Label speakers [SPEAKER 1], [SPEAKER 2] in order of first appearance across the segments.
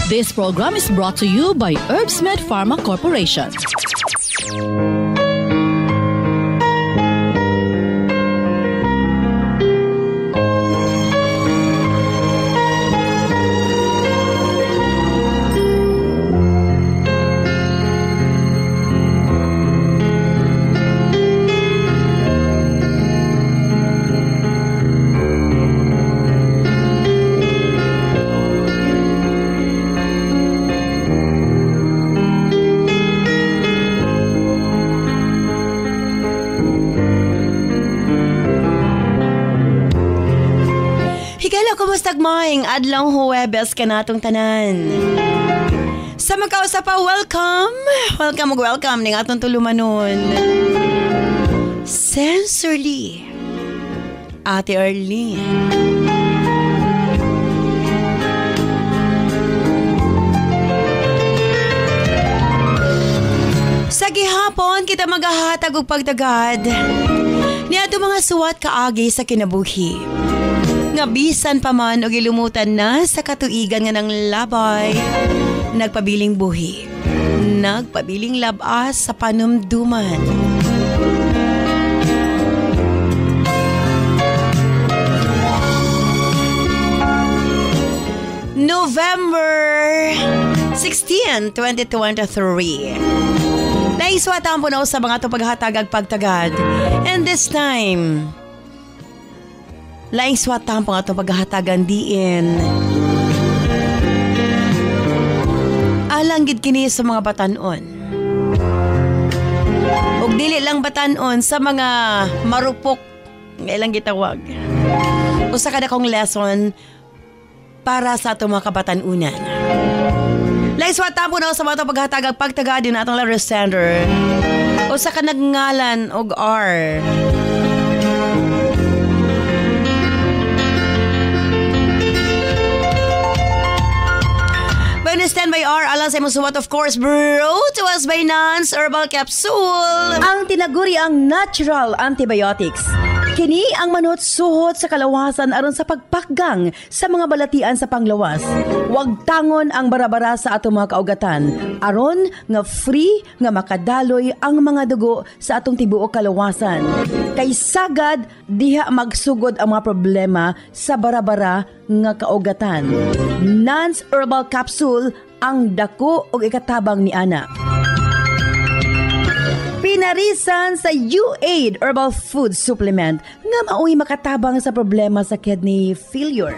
[SPEAKER 1] This program is brought to you by Herbsmed Pharma Corporation.
[SPEAKER 2] Kumusta maing adlaw Huwebes ka natong tanan. Sa magkausap pa, welcome ning atong tulumanon. Sensorly, Ate Arlene. Sa gihapon kita magahatag og pagdagad ni ato mga suwat kaagi sa kinabuhi. Nga bisan pa man o gilumutan na sa katuigan nga ng labay, nagpabiling buhi, nagpabiling labas sa panumduman. November 16, 2023. Naiswatan po na sa mga ito paghatagag pagtagad. And this time, laing swatang pang atong paghahatagan diin. Alanggid kini sa mga batanon. Ug dili lang batanon sa mga marupok nga ilang gitawag. Usa kada kong lesson para sa atong mga kabatanunan. Laing swatang po na sa mga atong paghahatagan pagtagad din atong Larry Sander. Usa ka nagngalan og R. Stand by R, alang sa imong suwat, of course, brought to us by Nance Herbal Capsule.
[SPEAKER 3] Ang tinaguri ang natural antibiotics. Kini ang manot suhot sa kalawasan aron sa pagpakgang sa mga balatian sa panglawas. Huwag tangon ang barabara sa atong mga kaugatan. Aron nga free nga makadaloy ang mga dugo sa atong tibuok kalawasan. Kay sagad diha magsugod ang mga problema sa barabara nga kaugatan. Nance Herbal Capsule ang dako og ikatabang ni ana. Pinarisan sa U-Aid Herbal Food Supplement nga mao'y makatabang sa problema sa kidney failure,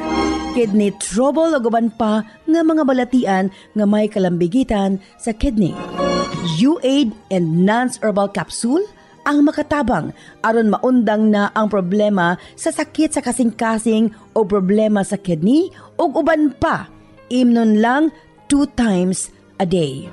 [SPEAKER 3] kidney trouble o guban pa nga mga balatian nga may kalambigitan sa kidney. U-Aid and Nance Herbal Capsule ang makatabang aron maundang na ang problema sa sakit sa kasing-kasing o problema sa kidney o uban pa. Imnon lang 2 times a day.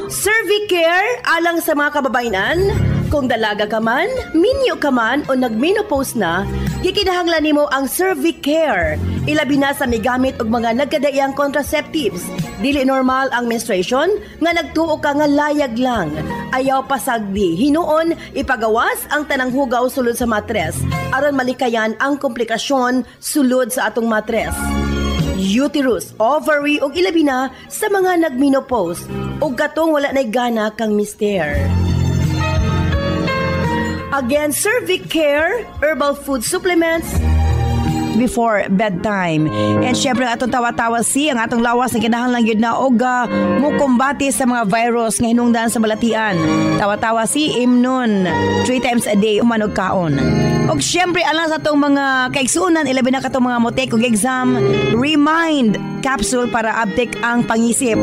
[SPEAKER 3] Cervicare alang sa mga kababainan. Kung dalaga ka man, minyo ka man o nagmenopause na, gikinahanglan nimo ang Cervicare. Ilabi na sa migamit og mga nagkadaiyang contraceptives. Dili normal ang menstruation nga nagtuo ka nga layag lang. Ayaw pasagdi, hinuon ipagawas ang tanang hugaw sulod sa matres aron malikayan ang komplikasyon sulod sa atong matres. Uterus, ovary ug ilabi na sa mga nagmenopause ug katong wala nay gana kang mister. Again, Cervicare Herbal Food Supplements before bedtime. And syempre atong tawa-tawa ang atong lawas na kinahanglan gyud na og mukumbati sa mga virus nga hinungdan sa balatian. Tawa-tawa imnon 3 times a day umanog kaon. Og syempre alang sa atong mga kaigsuonan ilabi na katong mga motek og exam, Remind capsule para update ang pangisip.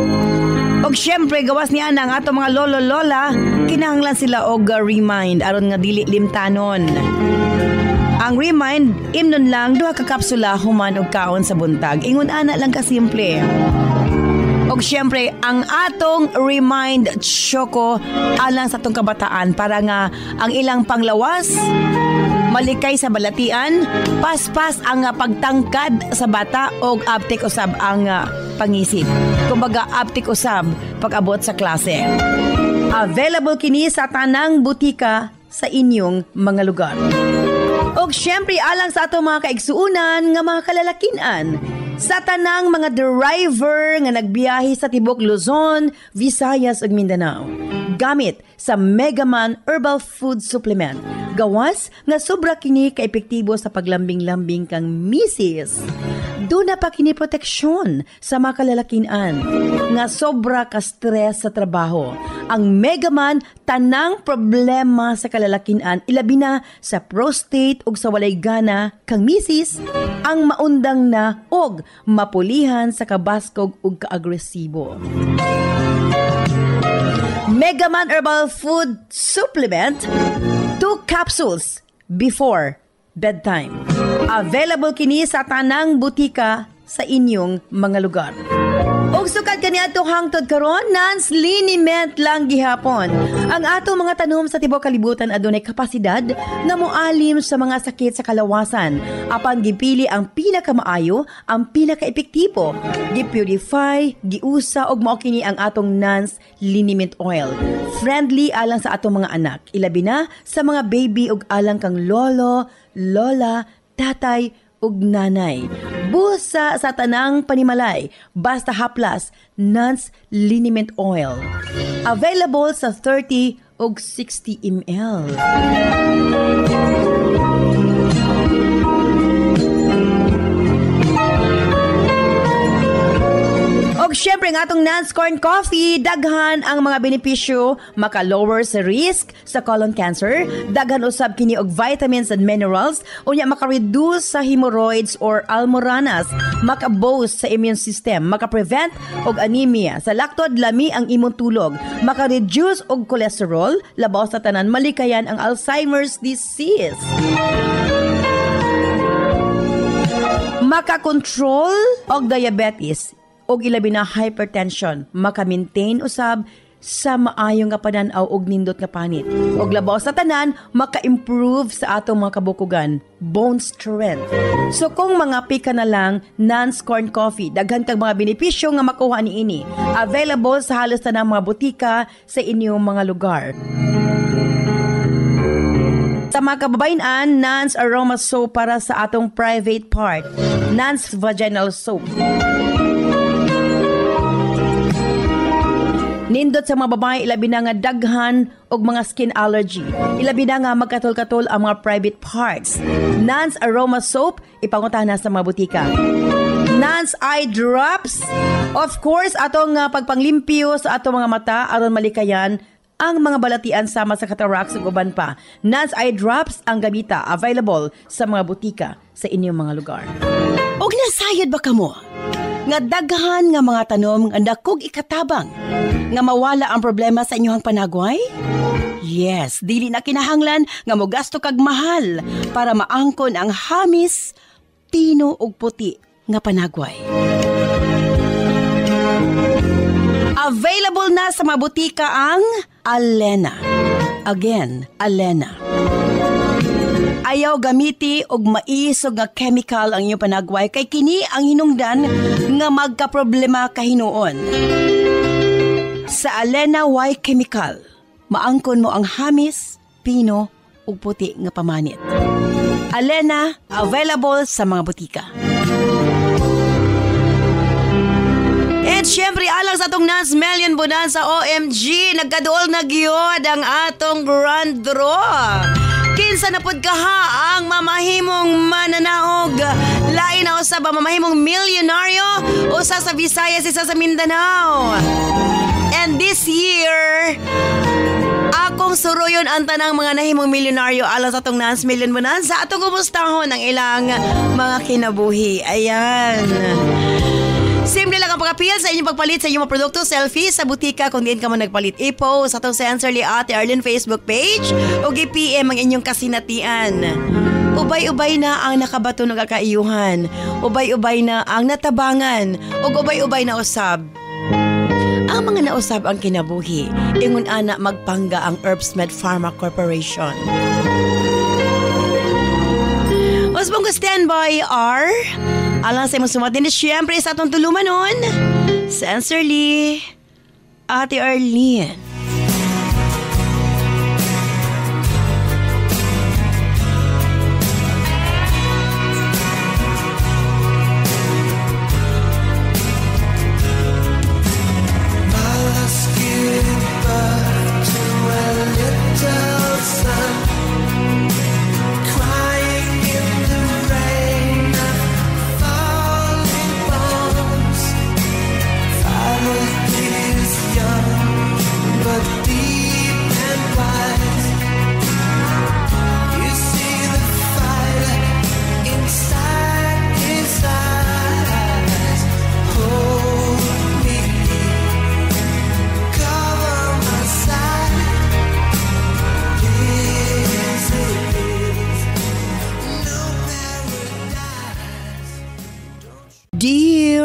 [SPEAKER 3] Og syempre gawas niya ang atong mga lolo-lola, kinahanglan sila og Remind aron nga dili limtanon. Ang Remind, imnon lang 2 ka kapsula human og kaon sa buntag. Ingon ana lang kasimple. Og syempre, ang atong Remind Choco alang sa atong kabataan para nga ang ilang panglawas malikay sa balatian, paspas ang pagtangkad sa bata og aptik usab ang pangisip. Kumbaga aptik usab pag-abot sa klase. Available kini sa tanang butika sa inyong mga lugar. Og syempre alang sa atong mga kaigsuunan nga mga kalalakinan, Sa tanang mga driver nga nagbiyahe sa tibok Luzon, Visayas ug Mindanao, gamit sa Megaman Herbal Food Supplement, gawas nga sobra kini ka-epektibo sa paglambing-lambing kang misis. Doon na pa kini proteksyon sa mga kalalakian nga sobra ka stress sa trabaho. Ang Megaman tanang problema sa kalalakian, ilabi na sa prostate ug sa walay gana kang misis, ang maundang na og mapulihan sa kabaskog ug kaagresibo. Megaman Herbal Food Supplement, 2 capsules before bedtime. Available kini sa tanang butika sa inyong mga lugar. Og sukad kaniadto hangtod karon, non-liniment lang gihapon. Ang atong mga tanom sa tibuok kalibutan adunay kapasidad nga moalim sa mga sakit sa kalawasan. Apan gipili ang pinakamaayo, ang pinaka-epektibo. Gipurify, giusa og mao kini ang atong non-liniment oil. Friendly alang sa atong mga anak, ilabi na sa mga baby ug alang kang lolo, lola, tatay ug nanay. Busa sa tanang panimalay, basta haplas, Nance Liniment Oil. Available sa 30 ug 60 ml. Og syempre ang atong Nance Corn Coffee, daghan ang mga benepisyo, maka-lower sa risk sa colon cancer, daghan usab kini og vitamins and minerals, unya maka-reduce sa hemorrhoids or almoranas, maka-boost sa immune system, maka-prevent og anemia, sa laktod lami ang imong tulog, maka-reduce og cholesterol, labaw sa tanan malikayan ang Alzheimer's disease. Maka-control og diabetes, og ilabi na hypertension, maka-maintain usab sa maayong nga panan-aw og nindot nga panit. Og labaw sa tanan, maka-improve sa atong mga kabukugan, bone strength. So kung mga pika na lang, Nance Corn Coffee, daghan kang mga benepisyo nga makuha niini. Available sa halos tanang mga butika sa inyong mga lugar. Sa mga kababayan, Nance Aroma Soap para sa atong private part, Nance Vaginal Soap. Nindot sa mga babae, ilabi na nga daghan og mga skin allergy. Ilabi na nga magkatol-katol ang mga private parts. Nance Aroma Soap, ipangutana sa mga butika. Nance Eye Drops, of course, atong pagpanglimpyo sa atong mga mata aron malikayan ang mga balatian sama sa cataracts ug uban pa. Nance Eye Drops ang gamita, available sa mga butika sa inyong mga lugar.
[SPEAKER 2] Og nasayod ba kamo? Nga daghan nga mga tanom nga dakog ikatabang nga mawala ang problema sa inyong panagway? Yes, dili na kinahanglan nga mogasto kag mahal para maangkon ang hamis, tino ug puti nga panagway. Available na sa mga butika ang Alena. Again, Alena. Ayaw gamiti og maisog nga chemical ang inyong panagway kay kini ang hinungdan nga magkaproblema kahinuon. Sa Alena Y Chemical, maangkon mo ang hamis, pino ug puti nga pamanit. Alena, available sa mga butika. At syempre, alang sa atong Nance Million Bonanza OMG, nagkaduol na gyud ang atong grand draw. Kinsa na pud kaha ang mamahimong mananaog, lain na usab ang mamahimong milyonaryo, usa sa Visayas, isa sa Mindanao. And this year, akong suruyon ang tanang mga nahimong milyonaryo alang sa atong Nance Million Bonanza. Atong kumustahon ang ilang mga kinabuhi. Ayan. Simple lang ang pag-appeal sa inyong pagpalit sa inyong mga produkto, selfie sa butika kung diin ka man nagpalit. I-post sa itong Sensorly Ate Arlene Facebook page o i-PM ang inyong kasinatian. Ubay-ubay na ang nakabato ng kakaiyuhan. Ubay-ubay na ang natabangan. O ubay-ubay na usab. Ang mga nausab ang kinabuhi. Ingon ana magpangga ang Herbsmed Pharma Corporation. Usbong ko standby are... Alang sa imong sumatin, siyempre sa atong tulumanon, Sensorly, Ate Arlene.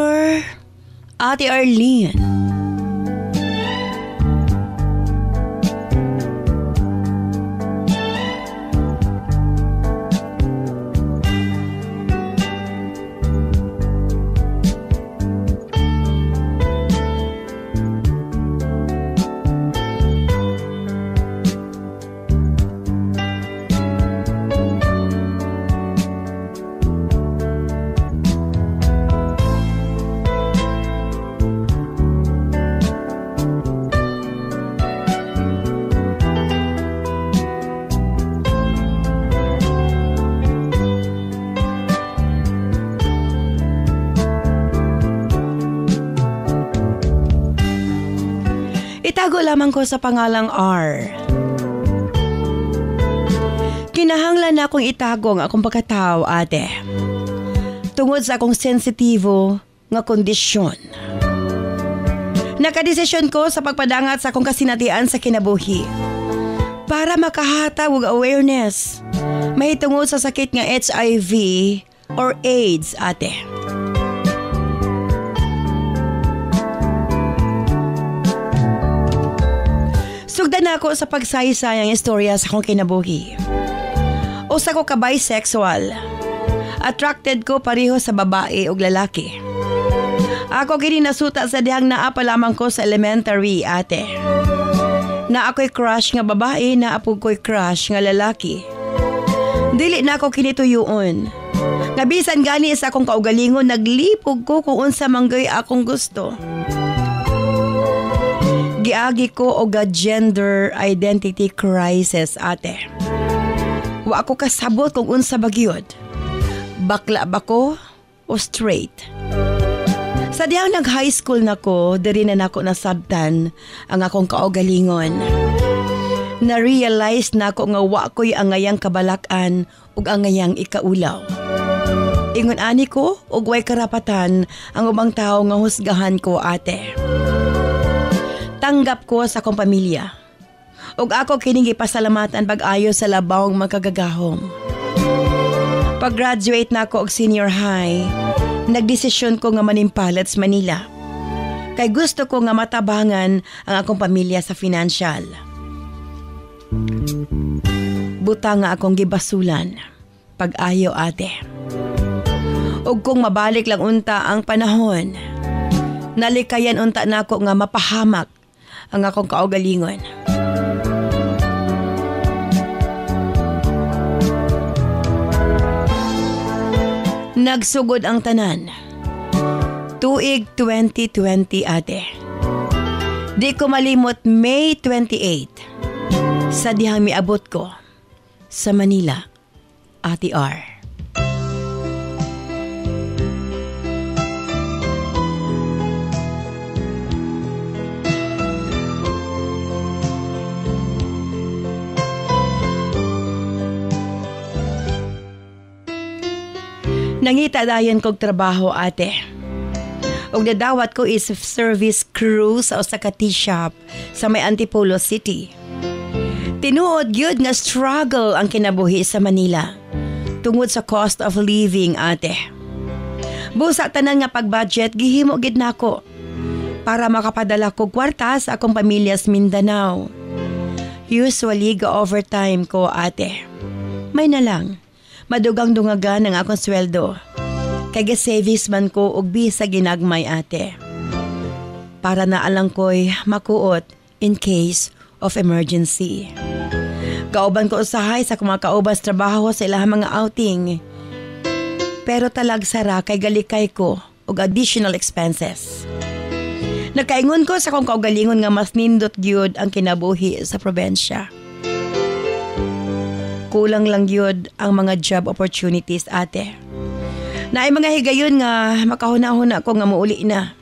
[SPEAKER 2] Dear Ate Arlene, itago lamang ko sa pangalang R. Kinahanglan na akong itago ang akong pagkatao, ate. Tungod sa akong sensitibo nga kondisyon. Nakadesisyon ko sa pagpadangat sa akong kasinatian sa kinabuhi para makahatag og awareness mahitungod sa sakit nga HIV or AIDS, ate. Sugdan ako sa pagsaysayang istorya sa akong kinabuhi. Usa ko ka bisexual. Attracted ko pareho sa babae ug lalaki. Ako kini nasuta sa dihang naa pa lamang ko sa elementary, ate. Na ako'y crush nga babae, na apog ko'y crush nga lalaki. Dili na ako kinituyoon. Nabisan gani sa akong kaugalingon, naglipog ko kung unsa manggay akong gusto. Giagi ko og gender identity crisis, ate. Wa ako kasabot kung unsa bagyod. Bakla ba ko o straight? Sa diyang nag-high school na ko, diri na nako nasabtan ang akong kaugalingon. Na-realize na ko nga wa ko'y angayang kabalakan ug angayang ikaulaw. Ingon ani ko ug way karapatan ang ubang tao nga husgahan ko, ate. Tanggap ko sa akong pamilya. Ug ako kining gipasalamatan pag-ayo sa labawng magkagagahom. Pag-graduate na ako og senior high, nagdesisyon ko nga manimpalat sa Manila. Kay gusto ko nga matabangan ang akong pamilya sa financial. Buta nga akong gibasulan. Pag-ayo, ate. Ug kung mabalik lang unta ang panahon, nalikayan unta na ako nga mapahamak ang akong kaugalingon. Nagsugod ang tanan. Tuig 2020, ate. Di ko malimot May 28. Sa dihang miabot ko sa Manila, Ate R. Nangita dayon kog trabaho, ate. Og nadawat ko is service crew sa usa ka tea shop sa may Antipolo City. Tinuod gyud nga struggle ang kinabuhi sa Manila tungod sa cost of living, ate. Busa tanan nga pag-budget gihimo gid nako para makapadala ko kwarta sa akong pamilya sa Mindanao. Usually ga-overtime ko, ate. May na lang. Madugang dungagan ang akong sweldo. Kaya savings man ko og bisa ginagmay, ate. Para na alang ko'y makuot in case of emergency. Kauban ko usahay sa kumakauban sa trabaho sa ilang mga outing. Pero talag sara kay galikay ko og additional expenses. Nakaingon ko sa kong kaugalingon nga mas nindot gyud ang kinabuhi sa probensya. Kulang lang yun ang mga job opportunities, ate. Naay mga higayon nga makahuna-huna ko nga muuli na.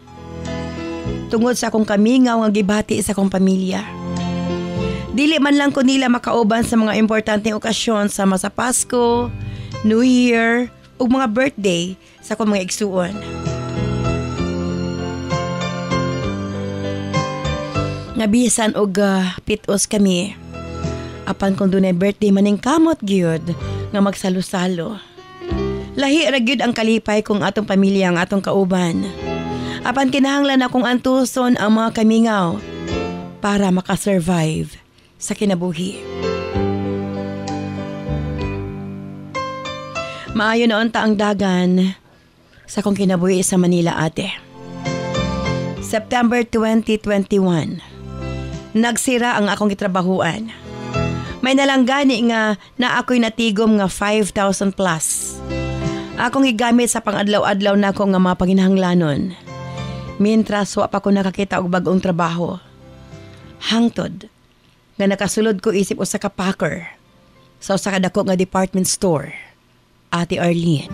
[SPEAKER 2] Tungod sa akong kamingaw nga gibati sa akong pamilya. Dili man lang ko nila makauban sa mga importanteng okasyon sama sa Pasko, New Year, ug mga birthday sa akong mga igsuon. Nabisan og pitos kami. Apan kung dunay birthday maning kamot gyud nga magsalo-salo. Lahi ra gyud ang kalipay kung atong pamilya ang atong kauban. Apan kinahanglan akong antuson ang mga kamingaw para makasurvive sa kinabuhi. Maayo na unta ang dagan sa kong kinabuhi sa Manila, ate. September 2021, nagsira ang akong gitrabahuan. May nalanggani nga na ako'y natigom nga 5,000 plus. Akong igamit sa pangadlaw-adlaw na ako nga mga panginahanglanon. Mintras wa pa ko nakakita og bag-ong trabaho. Hangtod nga nakasulod ko isip usa ka packer sa usa ka dako nga department store, Ate Arlene.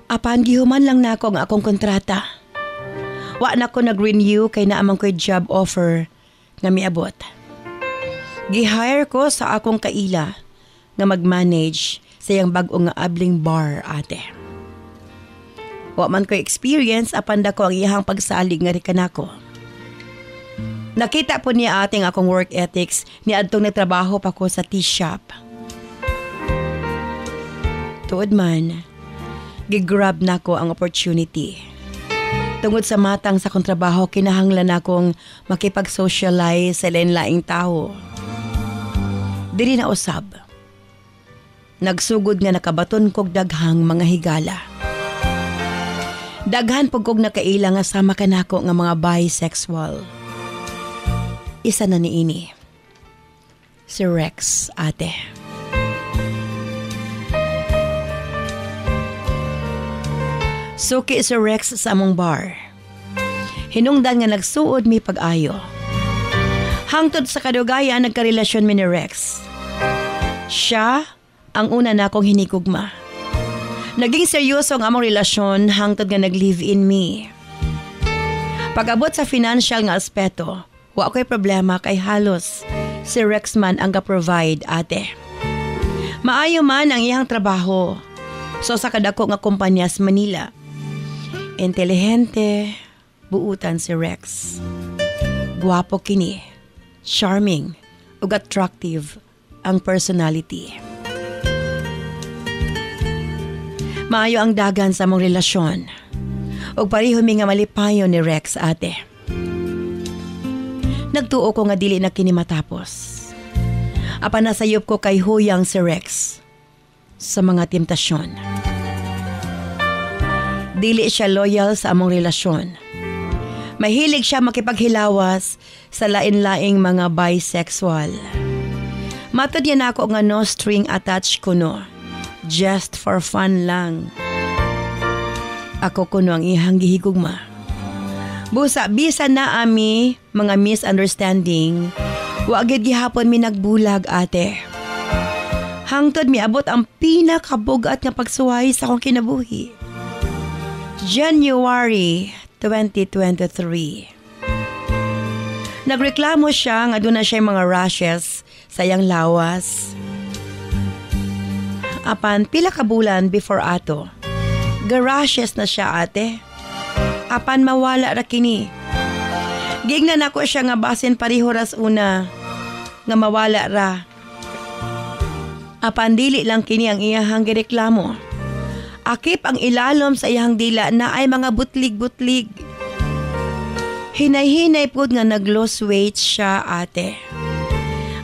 [SPEAKER 2] Apan gihuman lang nako ang akong kontrata. Wa na ko nag-renew kay naamang ko'y job offer nga miabot. Gi-hire ko sa akong kaila nga mag-manage sa iyang bag-o nga abling bar, ate. Wa man ko'y experience apan dako ang iyang pagsalig nga rikanako. Nakita po niya ating akong work ethics ni adtong nagtrabaho pa ko sa tea shop. Tuod man, gigrab na ko ang opportunity. Tungod sa matang sa kong trabaho, kinahanglan akong makipag-socialize sa lain-laing tao. Diri na usab. Nagsugod nga nakabaton kog daghang mga higala. Daghan pug kog nakaila nga sama kanako nga mga bisexual. Isa na niini. Si Rex, ate. Suki si Rex sa among bar. Hinungdan nga nagsuod mi pag-ayo. Hangtod sa kadugayan, nagkarelasyon mi ni Rex. Siya ang una na akong hinikugma. Naging seryoso ang among relasyon hangtod nga nag-live-in me. Pag-abot sa financial nga aspeto, wa ko'y problema kay halos si Rex man ang ka-provide, ate. Maayo man ang iyang trabaho. So sa kadako nga kumpanya sa Manila. Intelihente, buutan si Rex. Guwapo kini, charming, ug attractive ang personality. Maayo ang dagan sa mong relasyon. Ug pareho mi nga malipayo ni Rex, ate. Nagtuo ko nga dili na kini matapos. Apan nasayop ko kay huyang si Rex sa mga temptasyon. Dili siya loyal sa among relasyon. Mahilig siya makipaghilawas sa lain-laing mga bisexual. Matod yan ako nga no string attached kuno. Just for fun lang. Ako kuno ang ihang gihigugma. Busa, bisan na ami mga misunderstanding, wa gyud gihapon mi nagbulag, ate. Hangtod miabot ang pinakabugat nga pagsuway sa akong kinabuhi. January 2023. Nagreklamo siya nga doon na siya mga rashes sa iyang lawas. Apan pila ka bulan before ato, ga-rashes na siya, ate. Apan mawala ra kini. Gignan ako siya nga basin pareho ras una nga mawala ra. Apan dili lang kini ang iyahang gireklamo. Akip ang ilalom sa iyang dila na ay mga butlig-butlig. Hinay-hinay po nga nag-lose weight siya, ate.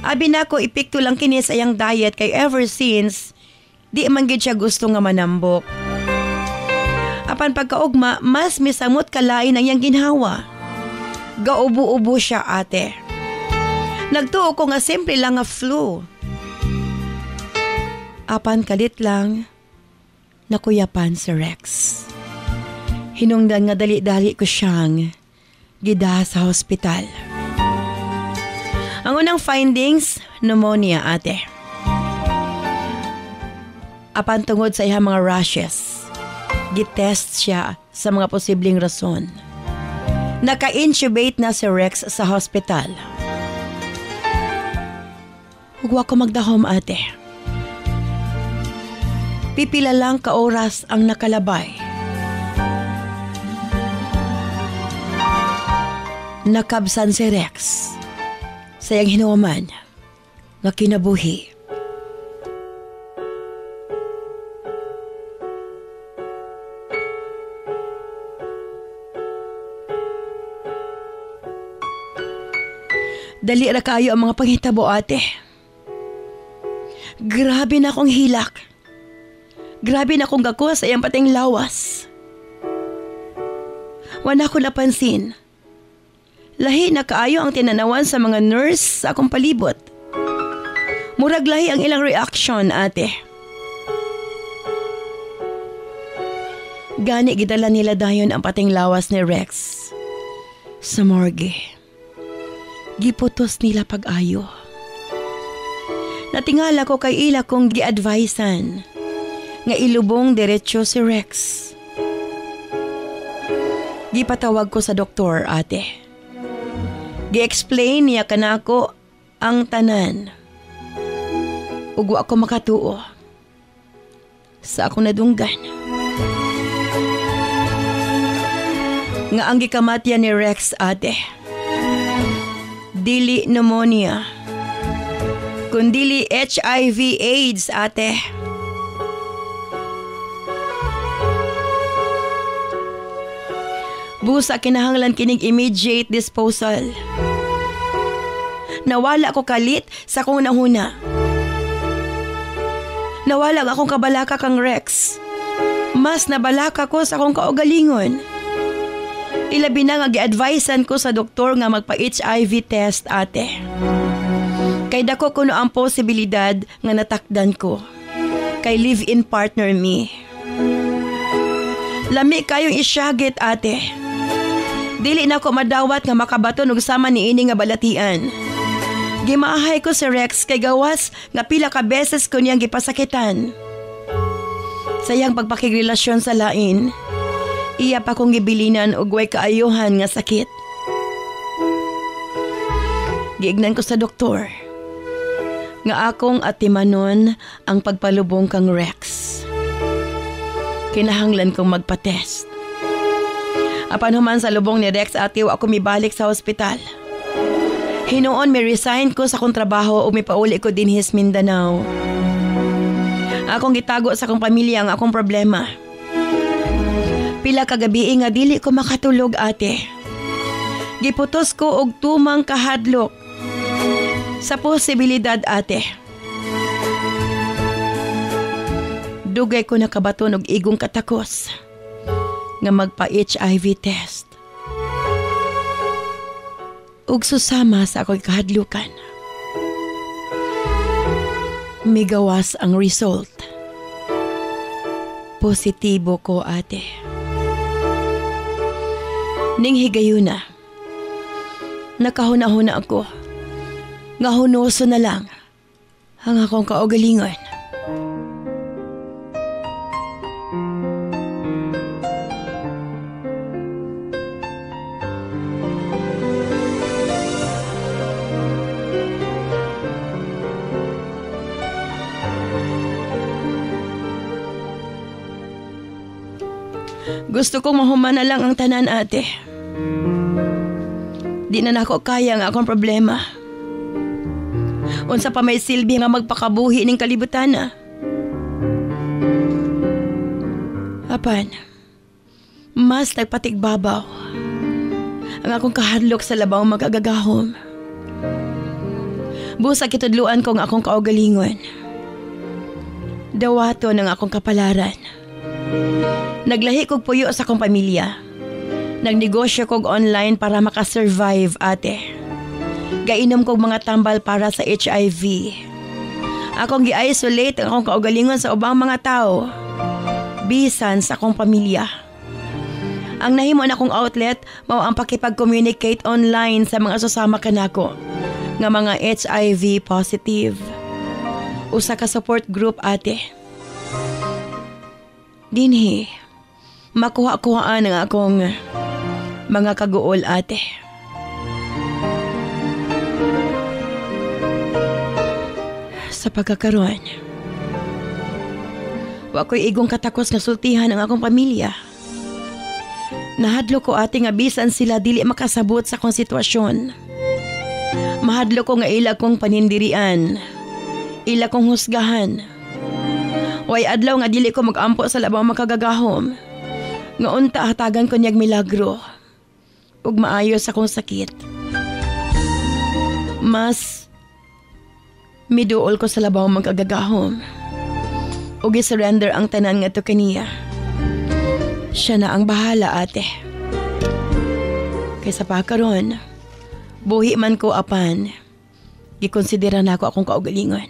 [SPEAKER 2] Abi na ko ipikto lang kini sa iyang diet kay ever since di man gid siya gusto nga manambok. Apan pagkaugma, mas misamot kalain ang iyang ginhawa. Gaubo-ubo siya, ate. Nagtuo ko nga simple lang nga flu. Apan kalit lang, nakuyapan si Rex. Hinungdan nga dali-dali ko siyang gida sa hospital. Ang unang findings, pneumonia, ate. Apan tungod sa iyang mga rashes, gitest siya sa mga posibleng rason. Naka-intubate na si Rex sa hospital. Huwag ko magdahom, ate. Pipila lang ka oras ang nakalabay. Nakabsan si Rex. Sayang hinuman nga kinabuhi. Dali ra kayo ang mga panghitabo, ate. Grabe na akong hilak. Grabe na akong gakuha sa iyang pating lawas. Wala ko napansin. Lahi na kaayo ang tinanawan sa mga nurse sa akong palibot. Murag lahi ang ilang reaction, ate. Gani gidala nila dayon ang pating lawas ni Rex sa morgue. Giputos nila pag-ayo. Natingala ko kay ila kong gi-advisean nga ilubong diretsyo si Rex. Gipatawag ko sa doktor, ate. Gi-explain niya kanako ang tanan. Ugo ako makatuo sa akong nadunggan. Nga ang gikamatyan ni Rex, ate, dili pneumonia, kundili HIV/AIDS, ate. Busa kinahanglan kining immediate disposal. Nawala ko kalit sa kong nahuna. Nawala akong kabalaka kang Rex. Mas nabalaka ko sa akong kaugalingon. Ilabi na nga gi-advisean ko sa doktor nga magpa-HIV test, ate. Kay dako kuno ang posibilidad nga natakdan ko. Kay live-in partner me. Lami kayong isyagit, ate. Dili na ko madawat nga makabaton og sama ni ini nga balatian. Gimaahay ko si Rex kay gawas nga pila ka beses ko niyang gipasakitan. Sayang pagpakigrelasyon sa lain. Iya pa kong gibilinan og way kaayuhan nga sakit. Giignan ko sa doktor nga akong atimanon ang pagpalubong kang Rex. Kinahanglan kong magpa-test. Apan human sa lubong ni Rex, atiw ako mibalik sa ospital. Hinuon mi resign ko sa akong trabaho o mipauli ko din his Mindanao. Akong gitago sa akong pamilya ang akong problema. Pila kagabi nga dili ko makatulog, ate. Giputos ko og tumang kahadlok sa posibilidad, ate. Dugay ko nakabaton og igong katakos nga magpa-HIV test. Ug susama sa ako'y kahadlukan. Migawas ang result. Positibo ko, ate. Ning higayuna, nakahuna-huna ako. Nga hunoso na lang ang akong kaugalingon. Gusto kong mahuman na lang ang tanan, ate. Di na nako kaya ang akong problema. Unsa pa may silbi nga magpakabuhi ning kalibutan na. Apan, mas nagpatigbabaw ang akong kahadlok sa labaw magagagahom. Busa kitudluan ko ang akong kaugalingon. Dawato ng akong kapalaran. Naglahi kog puyo sa akong pamilya. Nagnegosyo kog online para makasurvive, ate. Gainom kog mga tambal para sa HIV. Akong gi-isolate ang akong kaugalingon sa ubang mga tao. Bisan sa akong pamilya. Ang nahimo na akong outlet mao ang pakipag-communicate online sa mga susama kanako nga mga HIV positive. Usa ka support group, ate. Dinhi, makuha-kuhaan ang akong mga kaguol, ate. Sa pagkakaroon, Wa ko'y igong katakos nga sultihan ang akong pamilya. Nahadlo ko ate nga bisan sila dili makasabot sa akong sitwasyon. Mahadlo ko nga ila kong panindirian, ila kong husgahan. Way adlaw nga dili ko magampo sa labang makagagahom. Nga unta hatagan ko niyag milagro ug maayos akong sakit. Mas miduol ko sa labang magagagahom ug i-surrender ang tanan nga to kaniya. Siya na ang bahala ate. Kaysa pa karon, buhi man ko apan, gikonsidera na ako akong kaugalingon.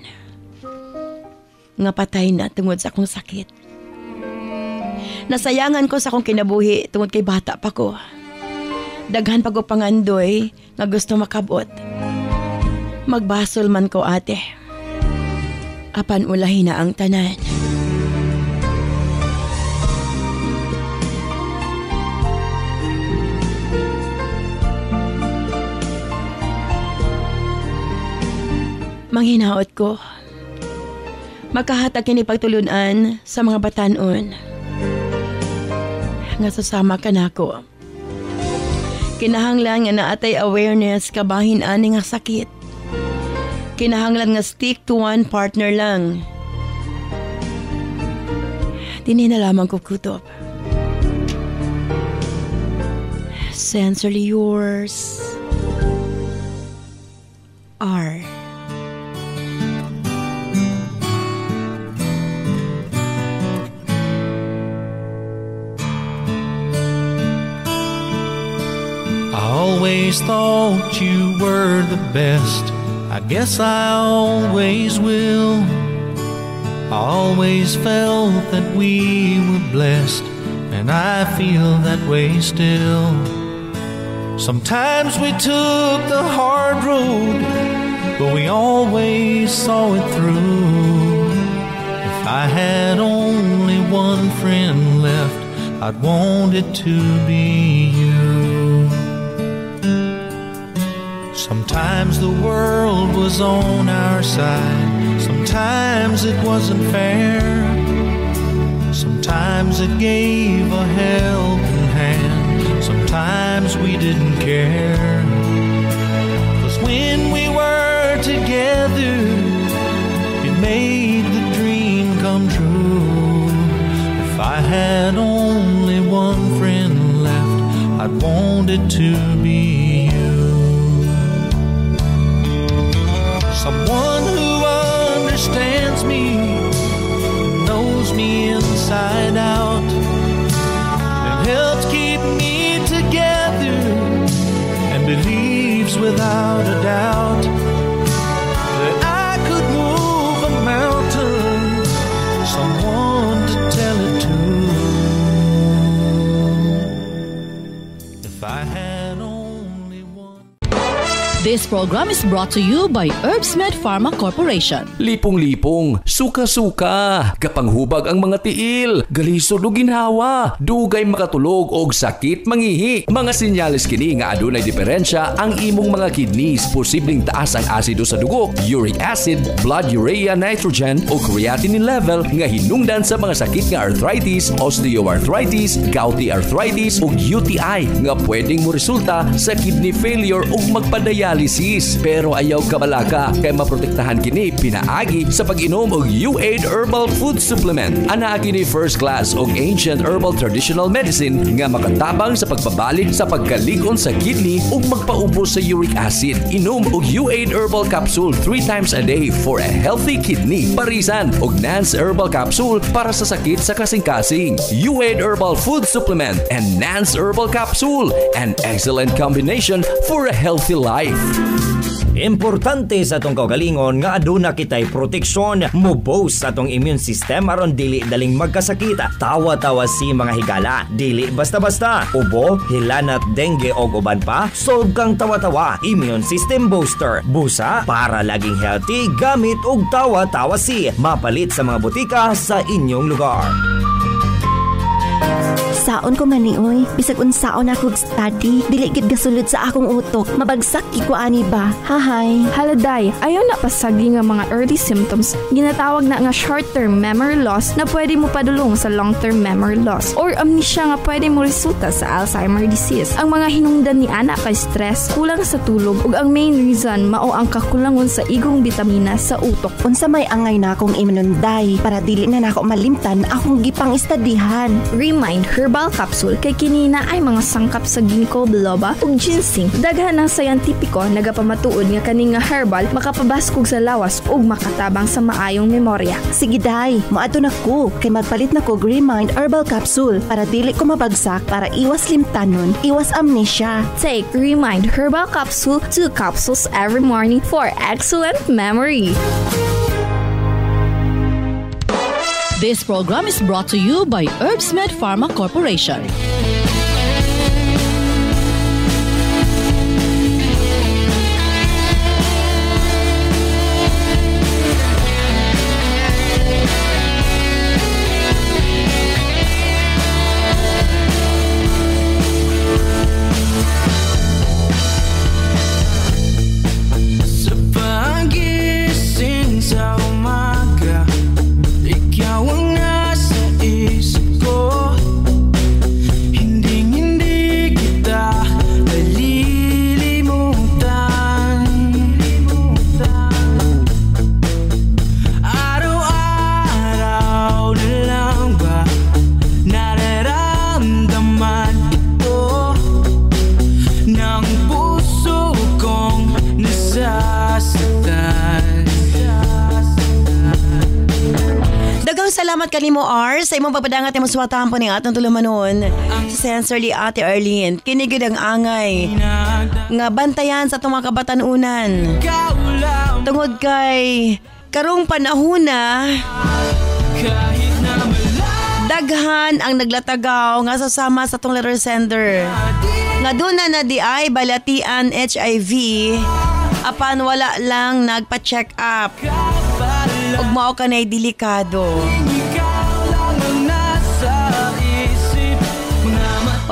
[SPEAKER 2] Nga patay na tungod sa akong sakit. Nasayangan ko sa akong kinabuhi tungod kay bata pa ko. Daghan pa ko pangandoy nga gusto makabot. Magbasol man ko ate. Apan ulahin na ang tanan. Manghinaot ko. Makahatag kini pagtulunan sa mga batanon. Nga sasama ka nako. Kinahanglan nga naatay awareness kabahin ani nga sakit. Kinahanglan nga stick to one partner lang. Dini na lamang ko kutob. Sincerely yours, R.
[SPEAKER 4] Always thought you were the best. I guess I always will. I always felt that we were blessed, and I feel that way still. Sometimes we took the hard road, but we always saw it through. If I had only one friend left, I'd want it to be you. Sometimes the world was on our side, sometimes it wasn't fair. Sometimes it gave a helping hand, sometimes we didn't care. 'Cause when we were together, it made the dream come true. If I had only one friend left, I'd want it to be someone who understands me, knows me inside out, and helps keep me together, and believes without a doubt that I could move a mountain, someone to tell it to. If I had only one.
[SPEAKER 1] This program is brought to you by Herbsmed Pharma Corporation.
[SPEAKER 5] Lipong-lipong, suka-suka, kapanghubag ang mga tiil, galisod o ginhawa, dugay makatulog og sakit mangihi. Mga sinyalis kini nga adunay diferensya ang imong mga kidneys, posibleng taas ang asido sa dugo, uric acid, blood urea nitrogen o creatinine level nga hinungdan sa mga sakit nga arthritis, osteoarthritis, gouty arthritis ug UTI nga pwedeng mo resulta sa kidney failure ug magpadaya pero ayaw kabalaka kay maprotektahan kini pinaagi sa pag-inom og U8 Herbal Food Supplement. Ana kini first class og ancient herbal traditional medicine nga makatabang sa pagbabalik sa pagkalig-on sa kidney ug magpaubos sa uric acid. Inom og U8 Herbal Capsule 3 times a day for a healthy kidney. Parisan og Nance Herbal Capsule para sa sakit sa kasing-kasing. U8 Herbal Food Supplement and Nance Herbal Capsule, an excellent combination for a healthy life.
[SPEAKER 6] Importante sa atong kaugalingon nga aduna kitay proteksyon, mo-boost sa atong immune system aron dili daling magkasakit. Tawa-tawa si mga higala, dili basta-basta. Ubo, hilanat, dengue o uban pa, solve kang tawa-tawa immune system booster. Busa para laging healthy gamit og tawa-tawa si mapalit sa mga butika sa inyong lugar.
[SPEAKER 7] Saon ko man ni oy, bisag unsaon ako study, dili gid gasulod sa akong utok, mabagsak gid ko ani ba. Hahay.
[SPEAKER 8] Haladay, ayaw na pasagi nga mga early symptoms, ginatawag na nga short-term memory loss na pwede mo padulong sa long-term memory loss or amnesia nga pwede mo resulta sa Alzheimer disease. Ang mga hinungdan ni ana kay stress, kulang sa tulog ug ang main reason mao ang kakulangon sa igong bitamina sa utok.
[SPEAKER 7] Unsa may angay na akong iminunday para dili na nako malimtan akong gipang istadihan.
[SPEAKER 8] Remind Herbal Capsule kay kinina ay mga sangkap sa ginkgo biloba ug ginseng. Daghan ng sayantipiko nagapamatuod nga kani nga herbal makapabaskog sa lawas ug makatabang sa maayong memorya.
[SPEAKER 7] Sige day, moadto na ko kay magpalit na ko Remind Herbal Capsule para dili ko mabagsak, para iwas limtanon, iwas amnesia.
[SPEAKER 8] Take Remind Herbal Capsule, 2 capsules every morning for excellent memory.
[SPEAKER 1] This program is brought to you by Herbsmed Pharma Corporation.
[SPEAKER 2] Salamat kanimo R sa imong pagpadangat imong suwatahan po ni atong tulumanon sa Sensorly Ate Arlene. Kinigid ang angay nga bantayan sa itong mga kabatanunan tungod kay karong panahona daghan ang naglatagaw nga sasama sa itong letter sender nga doon na di ay balatian HIV apan wala lang nagpa-check up ug mao kanay delikado.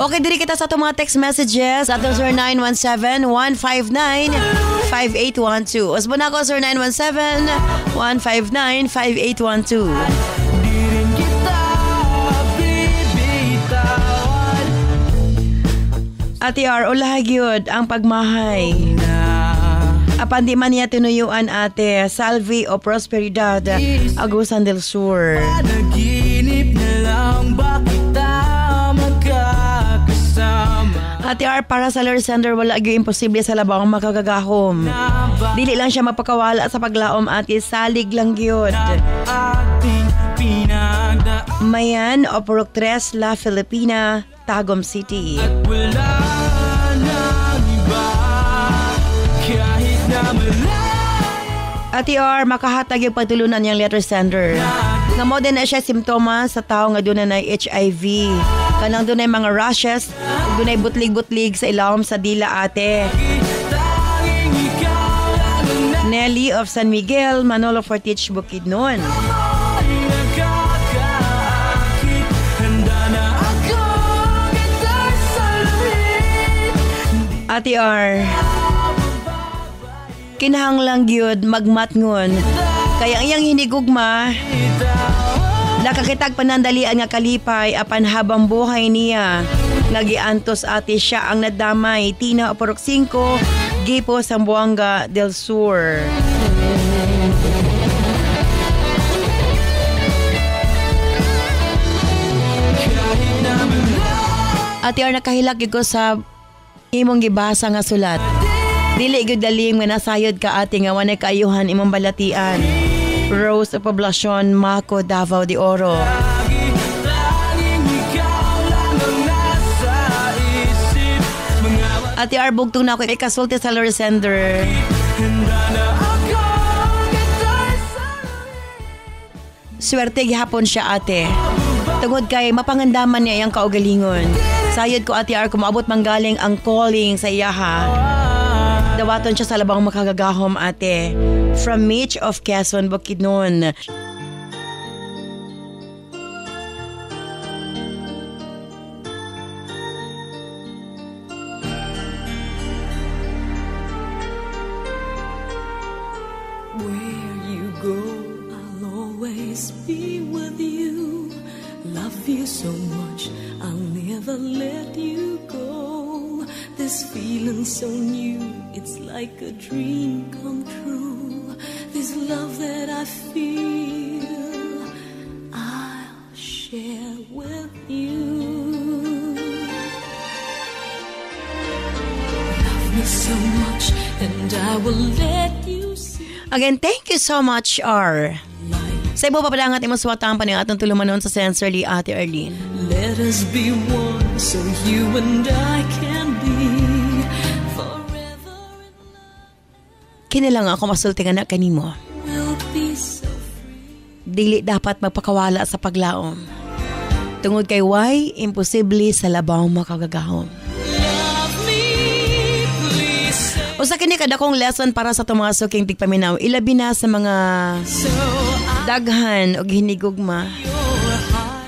[SPEAKER 2] Okay, diri kita sa itong mga text messages at 0917-159-5812. Usbon ako 0917-159-5812. Ate R, ulah gyud ang pagmahay. Apan di man niya tinuyuan ate, salve o prosperidad, Agusan del Sur. Panaginip na lang ba kita magkakasama? Ate R, para sa Lord Sender, wala gyud imposible sa labang makagagahom. Dili lang siya mapakawala sa paglaom ate, salig lang gyud. Mayan, Oporok 3, La Filipina, Tagum City. Ate R, makahatag yung pagtulunan niyang letter sender. Nga mo din na siya simptomas sa tao nga doon na HIV. Kanang doon na mga rashes, doon na butlig-butlig sa ilawom sa dila ate. Nelly of San Miguel, Manolo Fortich, Bukidnon. Ate R, kinahanglang gyud magmatngon kaya iyang hinigugma nakakitag panandalian nga kalipay apan habang buhay niya nagiantos ate siya ang nadamay. Tina Oporok 5, Gipo, Zamboanga del Sur. Ate R, nakahilak ko sa imong gibasa nga sulat. Dili gyud dalim nga nasayod ka ate nga wanay kaayuhan imong balatian. Rose of Poblacion, Maco, Davao de Oro. Ate R, bugtong na ako ikasulti sa Lord Sender. Swerte gihapon siya ate. Tungod kay mapangandaman niya iyang kaugalingon. Sayod ko ate R, kumaabot manggaling ang calling sa iyaha. Dawaton siya sa labang makagagahom ate. From Mitch of Quezon, Bukidnon.
[SPEAKER 9] be with you. Love you so much, I'll never let you go. This feeling so new, it's like a dream come true. This love that I feel, I'll share with you. Love me so much, and I will let you see.
[SPEAKER 2] Again, thank you so much, R. Sa ibo pa pala ang ating maswatang pa niya atong tulumanon sa Sensorly, Ate Arlene.
[SPEAKER 9] Let us be one, so you and I can be forever in love.
[SPEAKER 2] Kinilang ako masultingan na kanimo.
[SPEAKER 9] We'll be so free.
[SPEAKER 2] Dili dapat magpakawala sa paglaom. Tungod kay why, imposible sa labaw makagagahom.
[SPEAKER 9] Love me, please say
[SPEAKER 2] O sa kini kada kong lesson para sa mga suking tigpaminaw, ilabi na sa mga
[SPEAKER 9] so.
[SPEAKER 2] daghan o hinigugma.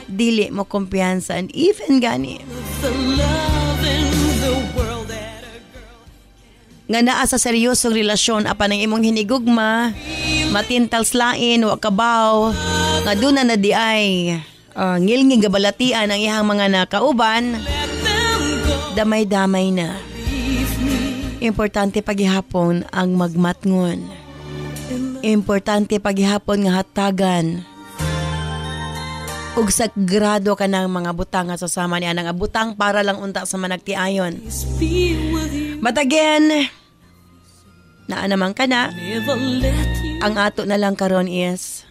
[SPEAKER 2] Dili mo kumpiyansa and even gani.
[SPEAKER 9] The love in the world that a girl
[SPEAKER 2] Nga naa sa seryosong relasyon apan ang imong hinigugma, matintals lain o kabaw, nga duna na di ay ngilngig gabalatian ang ihang mga nakauban, damay-damay na. Importante paghihapon ang magmatngon. Importante paghihapon nga hatagan ug sagrado ka ng mga butang nga sasama niya nga butang para lang unta sa managtiayon.
[SPEAKER 9] be with you.
[SPEAKER 2] But again, naa naman ka na,
[SPEAKER 9] Never let you
[SPEAKER 2] ang ato na lang karon is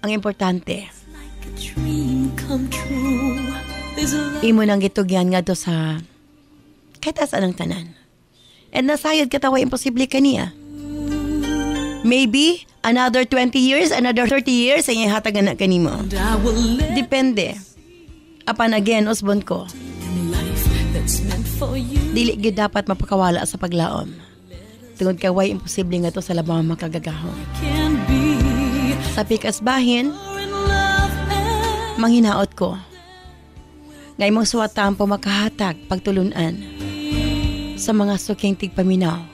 [SPEAKER 2] ang importante.
[SPEAKER 9] like a dream come true. There's a love
[SPEAKER 2] Imo nang gitugyan nga to sa kahit asa ng tanan. And nasayod ka tawa imposible kaniya. Maybe another 20 years, another 30 years ang ihatagan na kanimo.
[SPEAKER 9] and I will let
[SPEAKER 2] Depende. Apan again, usbon ko,
[SPEAKER 9] life that's meant for you.
[SPEAKER 2] dili gyud dapat mapakawala sa paglaom. Tungod kay way imposible nga to sa labang makagagahon.
[SPEAKER 9] Can be
[SPEAKER 2] Sa pikasbahin,
[SPEAKER 9] in love and
[SPEAKER 2] manghinaot ko. Nga imong suwatampo makahatag pagtulunan sa mga suking tigpaminaw.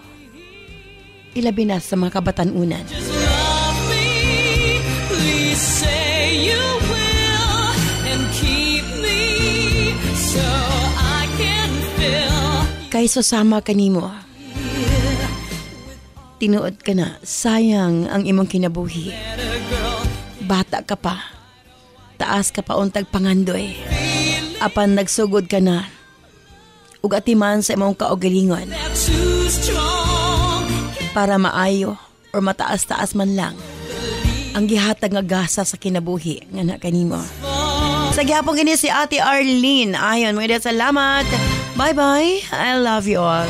[SPEAKER 2] Ilabi na sa mga kabatanunan.
[SPEAKER 9] love me. Please say you will and keep me so I can feel
[SPEAKER 2] Kay susama kanimo. Tinuod ka na, sayang ang imong kinabuhi. Bata ka pa. Taas ka pa untag pangandoy. Apan nagsugod ka na. Ug atiman sa imong kaugalingon
[SPEAKER 9] too strong.
[SPEAKER 2] para maayo or mataas-taas man lang ang gihatag nga gasa sa kinabuhi nga na kanimo. Sa gihapon gini si Ate Arlene. Ayon, mga salamat. Bye-bye. I love you all.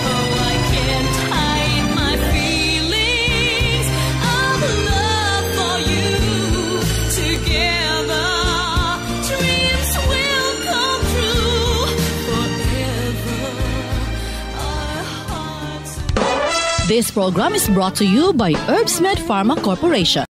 [SPEAKER 9] Oh, I can't hide my feelings of love for you. Together, dreams will come true. Forever, our hearts.
[SPEAKER 1] This program is brought to you by Herbsmed Pharma Corporation.